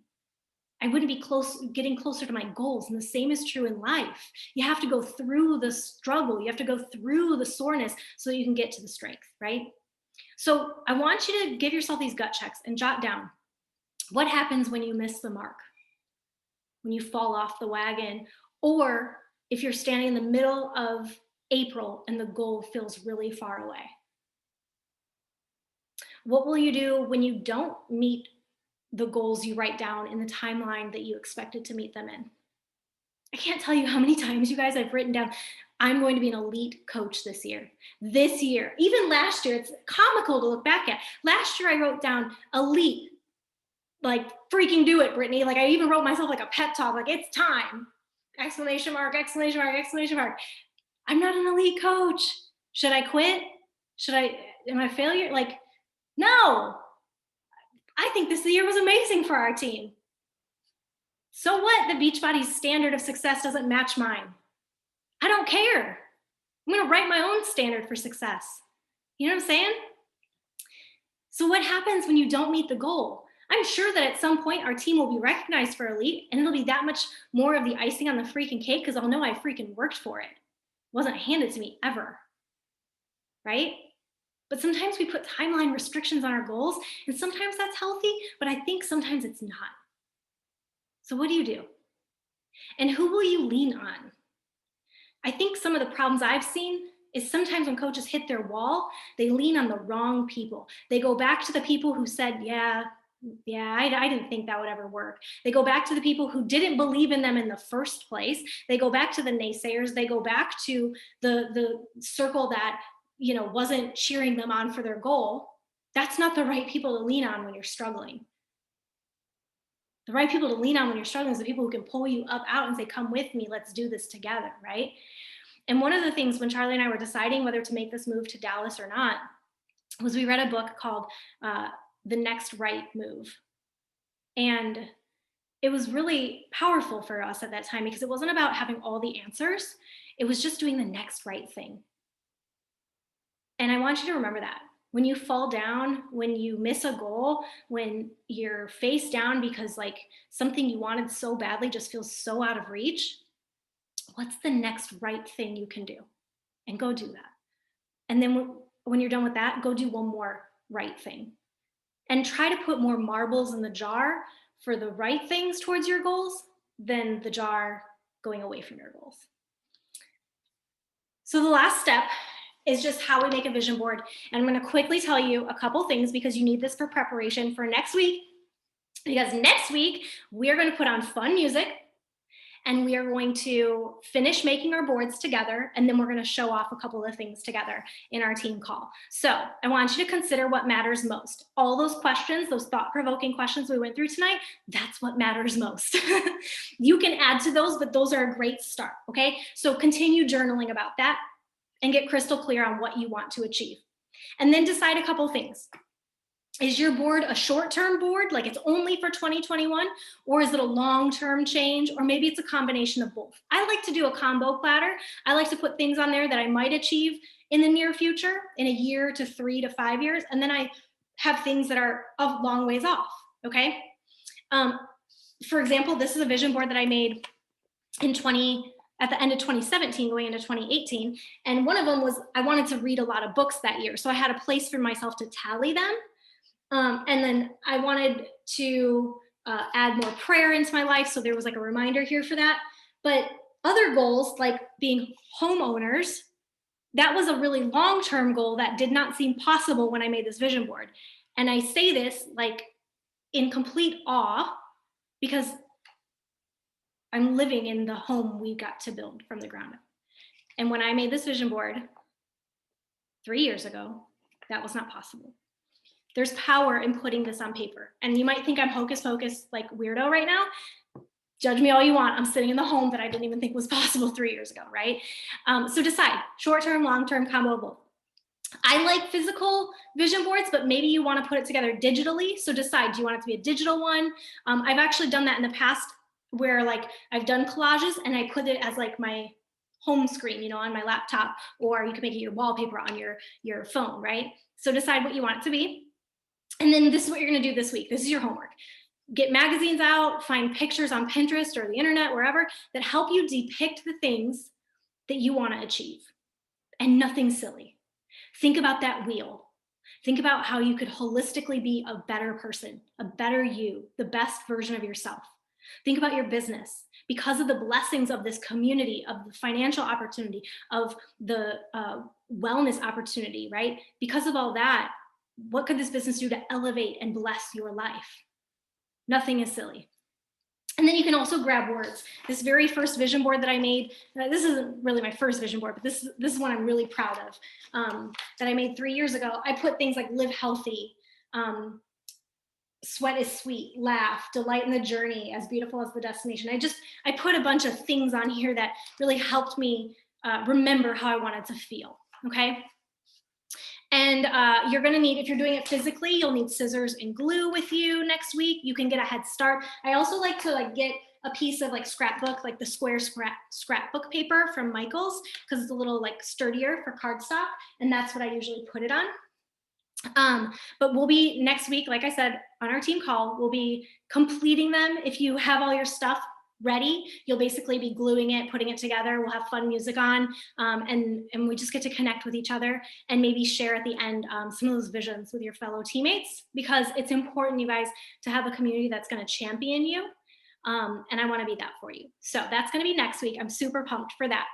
I wouldn't be getting closer to my goals. And the same is true in life. You have to go through the struggle. You have to go through the soreness so you can get to the strength, right? So I want you to give yourself these gut checks and jot down, what happens when you miss the mark? When you fall off the wagon? Or if you're standing in the middle of April and the goal feels really far away? What will you do when you don't meet the goals you write down in the timeline that you expected to meet them in? I can't tell you how many times, you guys, I've written down, I'm going to be an elite coach this year. This year, even last year, it's comical to look back at. Last year I wrote down elite. Like, freaking do it, Brittany. Like, I even wrote myself like a pep talk, like, it's time, exclamation mark, exclamation mark, exclamation mark. I'm not an elite coach. Should I quit? Am I a failure? Like, no. I think this year was amazing for our team. So what? The Beachbody's standard of success doesn't match mine. I don't care. I'm going to write my own standard for success. You know what I'm saying? So what happens when you don't meet the goal? I'm sure that at some point our team will be recognized for elite, and it'll be that much more of the icing on the freaking cake because I'll know I freaking worked for it. It wasn't handed to me ever, right? But sometimes we put timeline restrictions on our goals, and sometimes that's healthy, but I think sometimes it's not. So what do you do? And who will you lean on? I think some of the problems I've seen is sometimes when coaches hit their wall, they lean on the wrong people. They go back to the people who said, yeah, I didn't think that would ever work. They go back to the people who didn't believe in them in the first place. They go back to the naysayers. They go back to the circle that, wasn't cheering them on for their goal. That's not the right people to lean on when you're struggling. The right people to lean on when you're struggling is the people who can pull you up out and say, come with me, let's do this together, right? And one of the things when Charlie and I were deciding whether to make this move to Dallas or not was we read a book called The Next Right Move. And it was really powerful for us at that time because it wasn't about having all the answers. It was just doing the next right thing. And I want you to remember that. When you fall down, when you miss a goal, when you're face down because like something you wanted so badly just feels so out of reach, what's the next right thing you can do? And go do that. And then when you're done with that, go do one more right thing. And try to put more marbles in the jar for the right things towards your goals than the jar going away from your goals. So the last step is just how we make a vision board. And I'm going to quickly tell you a couple things because you need this for preparation for next week. Because next week, we're going to put on fun music and we are going to finish making our boards together. And then we're going to show off a couple of things together in our team call. So I want you to consider what matters most. All those questions, those thought-provoking questions we went through tonight, that's what matters most. You can add to those, but those are a great start, okay? So continue journaling about that and get crystal clear on what you want to achieve. And then decide a couple things. Is your board a short-term board, like it's only for 2021, or is it a long-term change, or maybe it's a combination of both? I like to do a combo platter. I like to put things on there that I might achieve in the near future, in a year to 3 to 5 years, and then I have things that are a long ways off, okay? For example, this is a vision board that I made at the end of 2017 going into 2018, and one of them was I wanted to read a lot of books that year, so I had a place for myself to tally them. And then I wanted to add more prayer into my life. So there was like a reminder here for that. But other goals, like being homeowners, that was a really long-term goal that did not seem possible when I made this vision board. And I say this like in complete awe because I'm living in the home we got to build from the ground up. And when I made this vision board 3 years ago, that was not possible. There's power in putting this on paper. And you might think I'm hocus pocus, like weirdo right now. Judge me all you want. I'm sitting in the home that I didn't even think was possible 3 years ago, right? So decide, short-term, long-term, combo of both. I like physical vision boards, but maybe you want to put it together digitally. So decide, do you want it to be a digital one? I've actually done that in the past where like I've done collages and I put it as like my home screen, you know, on my laptop, or you can make it your wallpaper on your phone, right? So decide what you want it to be. And then this is what you're going to do this week. This is your homework. Get magazines out, find pictures on Pinterest or the internet, wherever, that help you depict the things that you want to achieve, and nothing silly. Think about that wheel. Think about how you could holistically be a better person, a better you, the best version of yourself. Think about your business. Because of the blessings of this community, of the financial opportunity, of the wellness opportunity, right? Because of all that, what could this business do to elevate and bless your life? Nothing is silly. And then you can also grab words. This very first vision board that I made, this isn't really my first vision board, but this is one I'm really proud of, that I made 3 years ago. I put things like live healthy, sweat is sweet, laugh, delight in the journey, as beautiful as the destination. I put a bunch of things on here that really helped me remember how I wanted to feel, okay? And you're gonna need, if you're doing it physically, you'll need scissors and glue with you next week. You can get a head start. I also like to get a piece of scrapbook, like the square scrapbook paper from Michaels, because it's a little sturdier for cardstock, and that's what I usually put it on. But we'll be next week, like I said, on our team call, we'll be completing them. If you have all your stuff ready, you'll basically be gluing it, putting it together. We'll have fun music on, and we just get to connect with each other and maybe share at the end some of those visions with your fellow teammates, because it's important, you guys, to have a community that's going to champion you. And I want to be that for you. So that's going to be next week. I'm super pumped for that.